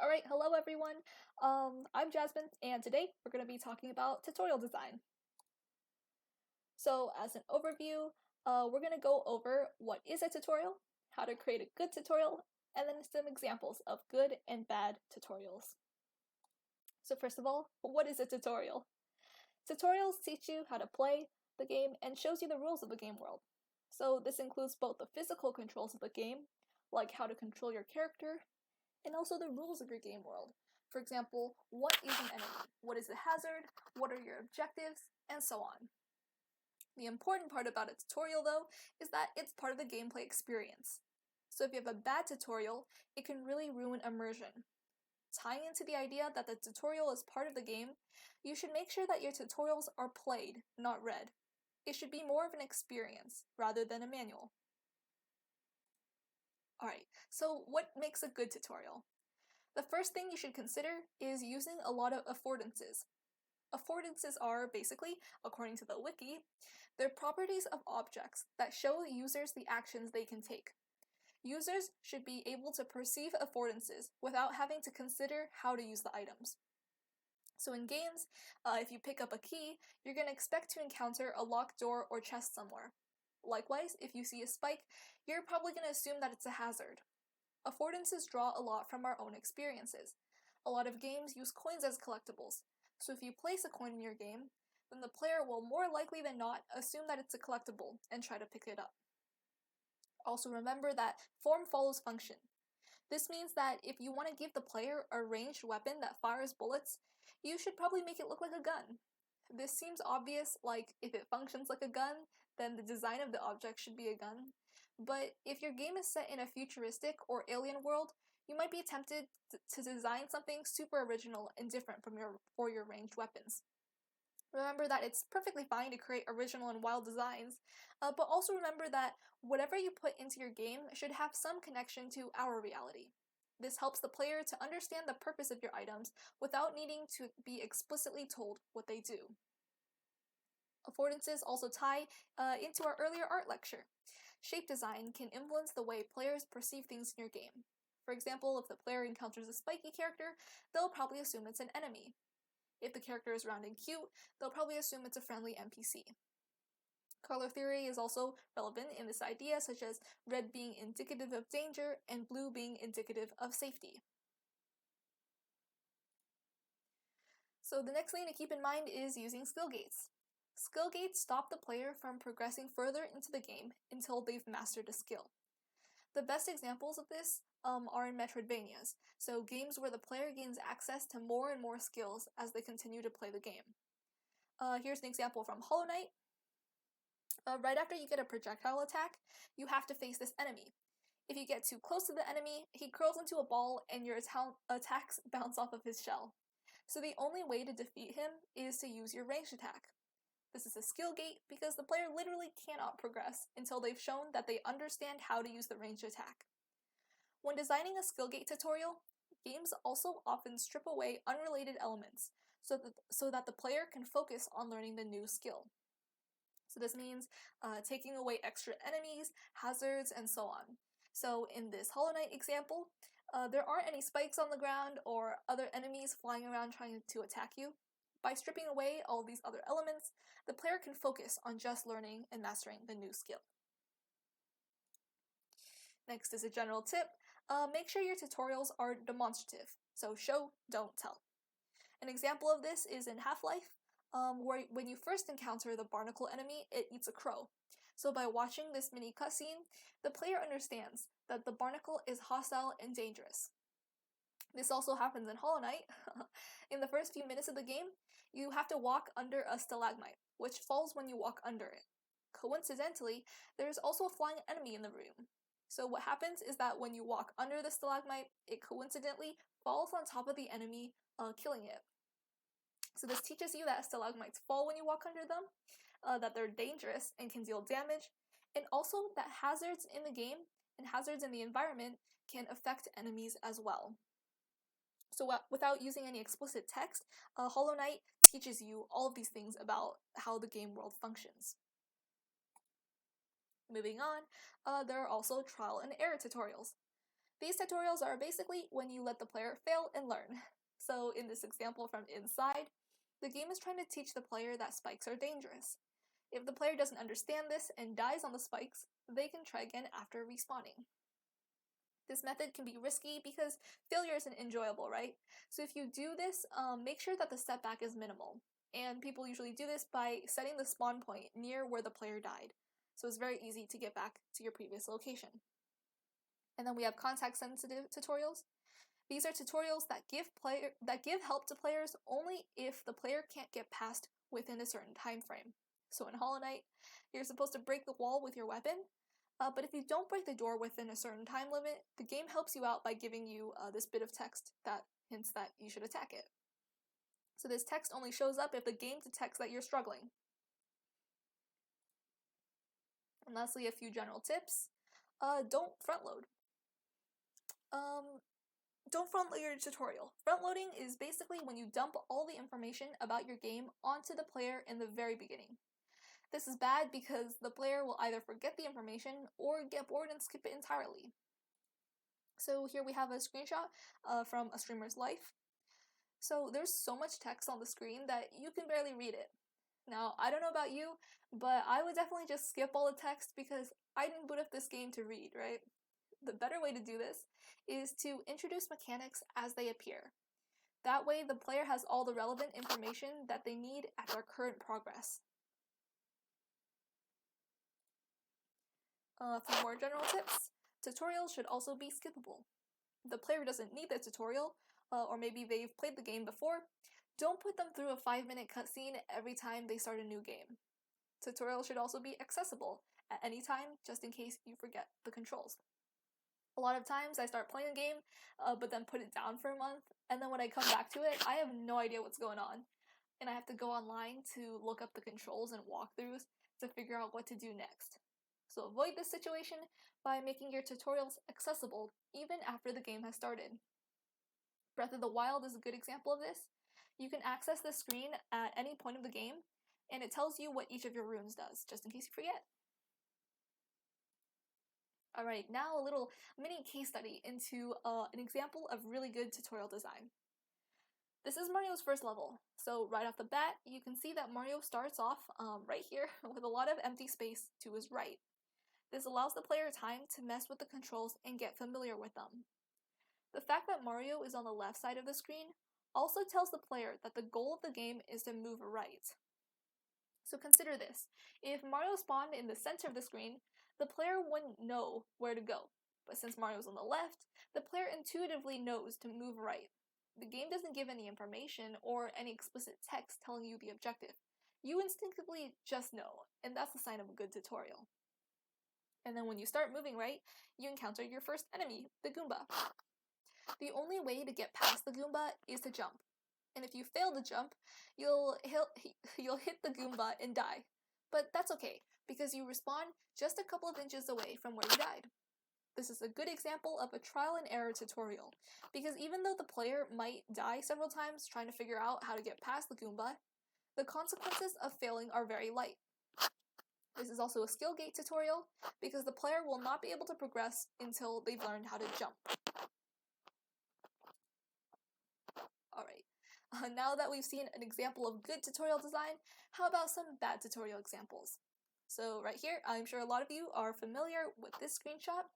Alright, hello everyone. I'm Jasmine, and today we're going to be talking about tutorial design. So, as an overview, we're going to go over what is a tutorial, how to create a good tutorial, and then some examples of good and bad tutorials. So, first of all, what is a tutorial? Tutorials teach you how to play the game and shows you the rules of the game world. So, this includes both the physical controls of the game, like how to control your character, and also the rules of your game world. For example, what is an enemy? What is a hazard? What are your objectives? And so on. The important part about a tutorial, though, is that it's part of the gameplay experience. So if you have a bad tutorial, it can really ruin immersion. Tying into the idea that the tutorial is part of the game, you should make sure that your tutorials are played, not read. It should be more of an experience rather than a manual. Alright, so what makes a good tutorial? The first thing you should consider is using a lot of affordances. Affordances are basically, according to the wiki, they're properties of objects that show users the actions they can take. Users should be able to perceive affordances without having to consider how to use the items. So in games, if you pick up a key, you're going to expect to encounter a locked door or chest somewhere. Likewise, if you see a spike, you're probably going to assume that it's a hazard. Affordances draw a lot from our own experiences. A lot of games use coins as collectibles, so if you place a coin in your game, then the player will more likely than not assume that it's a collectible and try to pick it up. Also remember that form follows function. This means that if you want to give the player a ranged weapon that fires bullets, you should probably make it look like a gun. This seems obvious, like if it functions like a gun, then the design of the object should be a gun. But if your game is set in a futuristic or alien world, you might be tempted to design something super original and different for your ranged weapons. Remember that it's perfectly fine to create original and wild designs, but also remember that whatever you put into your game should have some connection to our reality. This helps the player to understand the purpose of your items without needing to be explicitly told what they do. Affordances also tie into our earlier art lecture. Shape design can influence the way players perceive things in your game. For example, if the player encounters a spiky character, they'll probably assume it's an enemy. If the character is round and cute, they'll probably assume it's a friendly NPC. Color theory is also relevant in this idea, such as red being indicative of danger and blue being indicative of safety. So the next thing to keep in mind is using skill gates. Skill gates stop the player from progressing further into the game until they've mastered a skill. The best examples of this are in Metroidvanias, so games where the player gains access to more and more skills as they continue to play the game. Here's an example from Hollow Knight. Right after you get a projectile attack, you have to face this enemy. If you get too close to the enemy, he curls into a ball and your attacks bounce off of his shell. So the only way to defeat him is to use your ranged attack. This is a skill gate because the player literally cannot progress until they've shown that they understand how to use the ranged attack. When designing a skill gate tutorial, games also often strip away unrelated elements so that the player can focus on learning the new skill. So this means taking away extra enemies, hazards, and so on. So in this Hollow Knight example, there aren't any spikes on the ground or other enemies flying around trying to attack you. By stripping away all these other elements, the player can focus on just learning and mastering the new skill. Next is a general tip. Make sure your tutorials are demonstrative, so show, don't tell. An example of this is in Half-Life, where when you first encounter the barnacle enemy, it eats a crow. So by watching this mini cutscene, the player understands that the barnacle is hostile and dangerous. This also happens in Hollow Knight. In the first few minutes of the game, you have to walk under a stalagmite, which falls when you walk under it. Coincidentally, there's also a flying enemy in the room. So what happens is that when you walk under the stalagmite, it coincidentally falls on top of the enemy, killing it. So this teaches you that stalagmites fall when you walk under them, that they're dangerous and can deal damage, and also that hazards in the game and hazards in the environment can affect enemies as well. So without using any explicit text, Hollow Knight teaches you all of these things about how the game world functions. Moving on, there are also trial and error tutorials. These tutorials are basically when you let the player fail and learn. So in this example from Inside, the game is trying to teach the player that spikes are dangerous. If the player doesn't understand this and dies on the spikes, they can try again after respawning. This method can be risky because failure isn't enjoyable, right? So if you do this, make sure that the setback is minimal. And people usually do this by setting the spawn point near where the player died. So it's very easy to get back to your previous location. And then we have context-sensitive tutorials. These are tutorials that give help to players only if the player can't get past within a certain time frame. So in Hollow Knight, you're supposed to break the wall with your weapon, but if you don't break the door within a certain time limit, the game helps you out by giving you this bit of text that hints that you should attack it. So this text only shows up if the game detects that you're struggling. And lastly, a few general tips. Don't front load. Don't front load your tutorial. Front loading is basically when you dump all the information about your game onto the player in the very beginning. This is bad because the player will either forget the information or get bored and skip it entirely. So here we have a screenshot from a streamer's life. So there's so much text on the screen that you can barely read it. Now, I don't know about you, but I would definitely just skip all the text because I didn't boot up this game to read, right? The better way to do this is to introduce mechanics as they appear. That way, the player has all the relevant information that they need at their current progress. For more general tips, tutorials should also be skippable. If the player doesn't need the tutorial, or maybe they've played the game before, don't put them through a 5-minute cutscene every time they start a new game. Tutorials should also be accessible at any time, just in case you forget the controls. A lot of times I start playing a game, but then put it down for a month, and then when I come back to it, I have no idea what's going on. And I have to go online to look up the controls and walkthroughs to figure out what to do next. So avoid this situation by making your tutorials accessible even after the game has started. Breath of the Wild is a good example of this. You can access the screen at any point of the game, and it tells you what each of your runes does, just in case you forget. Alright, now a little mini case study into an example of really good tutorial design. This is Mario's first level, so right off the bat, you can see that Mario starts off right here with a lot of empty space to his right. This allows the player time to mess with the controls and get familiar with them. The fact that Mario is on the left side of the screen also tells the player that the goal of the game is to move right. So consider this. If Mario spawned in the center of the screen, the player wouldn't know where to go. But since Mario's on the left, the player intuitively knows to move right. The game doesn't give any information or any explicit text telling you the objective. You instinctively just know, and that's a sign of a good tutorial. And then when you start moving right, you encounter your first enemy, the Goomba. The only way to get past the Goomba is to jump. And if you fail to jump, you'll hit the Goomba and die. But that's okay, because you respawn just a couple of inches away from where you died. This is a good example of a trial and error tutorial, because even though the player might die several times trying to figure out how to get past the Goomba, the consequences of failing are very light. This is also a skill gate tutorial, because the player will not be able to progress until they've learned how to jump. Alright, now that we've seen an example of good tutorial design, how about some bad tutorial examples? So right here, I'm sure a lot of you are familiar with this screenshot.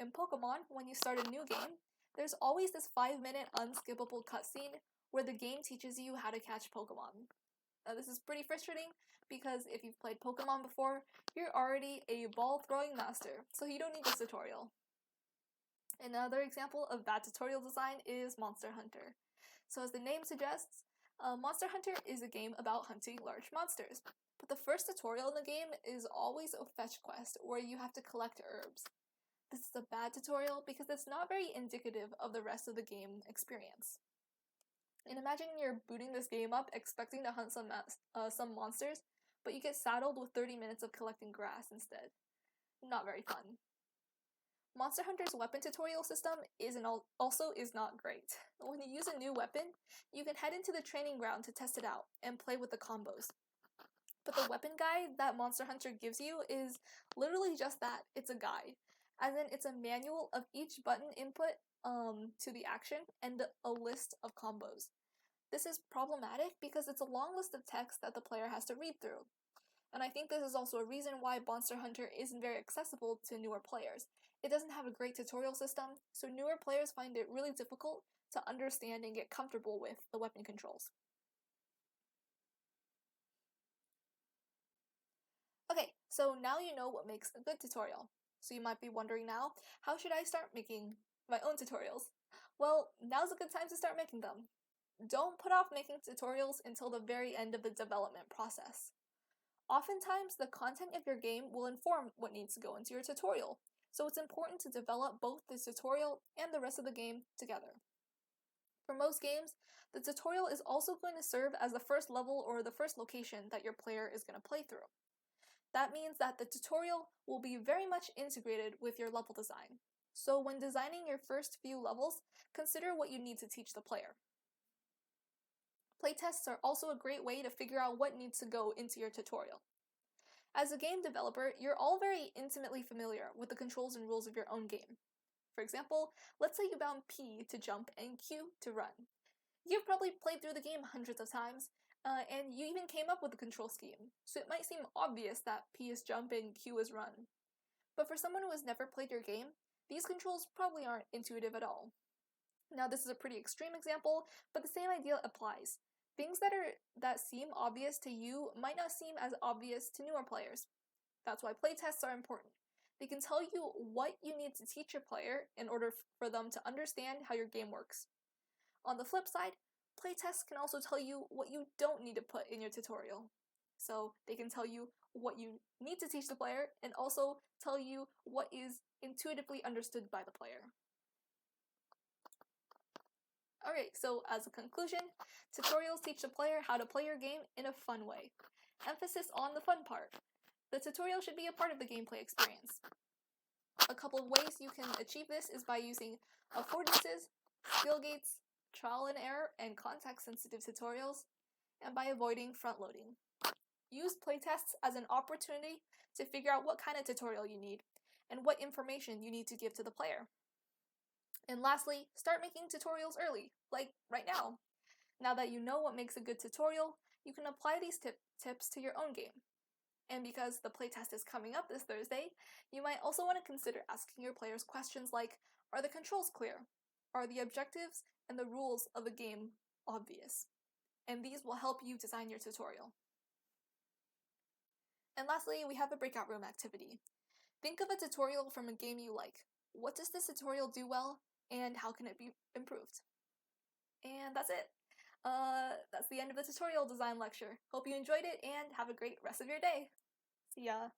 In Pokemon, when you start a new game, there's always this 5-minute unskippable cutscene where the game teaches you how to catch Pokemon. Now this is pretty frustrating because if you've played Pokemon before, you're already a ball-throwing master, so you don't need this tutorial. Another example of bad tutorial design is Monster Hunter. So as the name suggests, Monster Hunter is a game about hunting large monsters. But the first tutorial in the game is always a fetch quest where you have to collect herbs. This is a bad tutorial because it's not very indicative of the rest of the game experience. And imagine you're booting this game up expecting to hunt some monsters, but you get saddled with 30 minutes of collecting grass instead. Not very fun. Monster Hunter's weapon tutorial system also is not great. When you use a new weapon, you can head into the training ground to test it out and play with the combos. But the weapon guide that Monster Hunter gives you is literally just that, it's a guide. as in it's a manual of each button input to the action and a list of combos. This is problematic because it's a long list of text that the player has to read through. And I think this is also a reason why Monster Hunter isn't very accessible to newer players. It doesn't have a great tutorial system, so newer players find it really difficult to understand and get comfortable with the weapon controls. Okay, so now you know what makes a good tutorial. So you might be wondering now, how should I start making my own tutorials? Well, now's a good time to start making them. Don't put off making tutorials until the very end of the development process. Oftentimes, the content of your game will inform what needs to go into your tutorial, so it's important to develop both the tutorial and the rest of the game together. For most games, the tutorial is also going to serve as the first level or the first location that your player is going to play through. That means that the tutorial will be very much integrated with your level design. So when designing your first few levels, consider what you need to teach the player. Playtests are also a great way to figure out what needs to go into your tutorial. As a game developer, you're all very intimately familiar with the controls and rules of your own game. For example, let's say you bound P to jump and Q to run. You've probably played through the game hundreds of times, and you even came up with the control scheme, so it might seem obvious that P is jump and Q is run. But for someone who has never played your game, these controls probably aren't intuitive at all. Now this is a pretty extreme example, but the same idea applies. Things that seem obvious to you might not seem as obvious to newer players. That's why playtests are important. They can tell you what you need to teach your player in order for them to understand how your game works. On the flip side, playtests can also tell you what you don't need to put in your tutorial. So they can tell you what you need to teach the player and also tell you what is intuitively understood by the player. Alright, so as a conclusion, tutorials teach the player how to play your game in a fun way. Emphasis on the fun part. The tutorial should be a part of the gameplay experience. A couple of ways you can achieve this is by using affordances, skill gates, trial and error, and context-sensitive tutorials, and by avoiding front-loading. Use playtests as an opportunity to figure out what kind of tutorial you need, and what information you need to give to the player. And lastly, start making tutorials early, like right now. Now that you know what makes a good tutorial, you can apply these tips to your own game. And because the playtest is coming up this Thursday, you might also want to consider asking your players questions like, are the controls clear? Are the objectives and the rules of the game obvious? And these will help you design your tutorial. And lastly, we have a breakout room activity. Think of a tutorial from a game you like. What does this tutorial do well, and how can it be improved? And that's it. That's the end of the tutorial design lecture. Hope you enjoyed it and have a great rest of your day. See ya!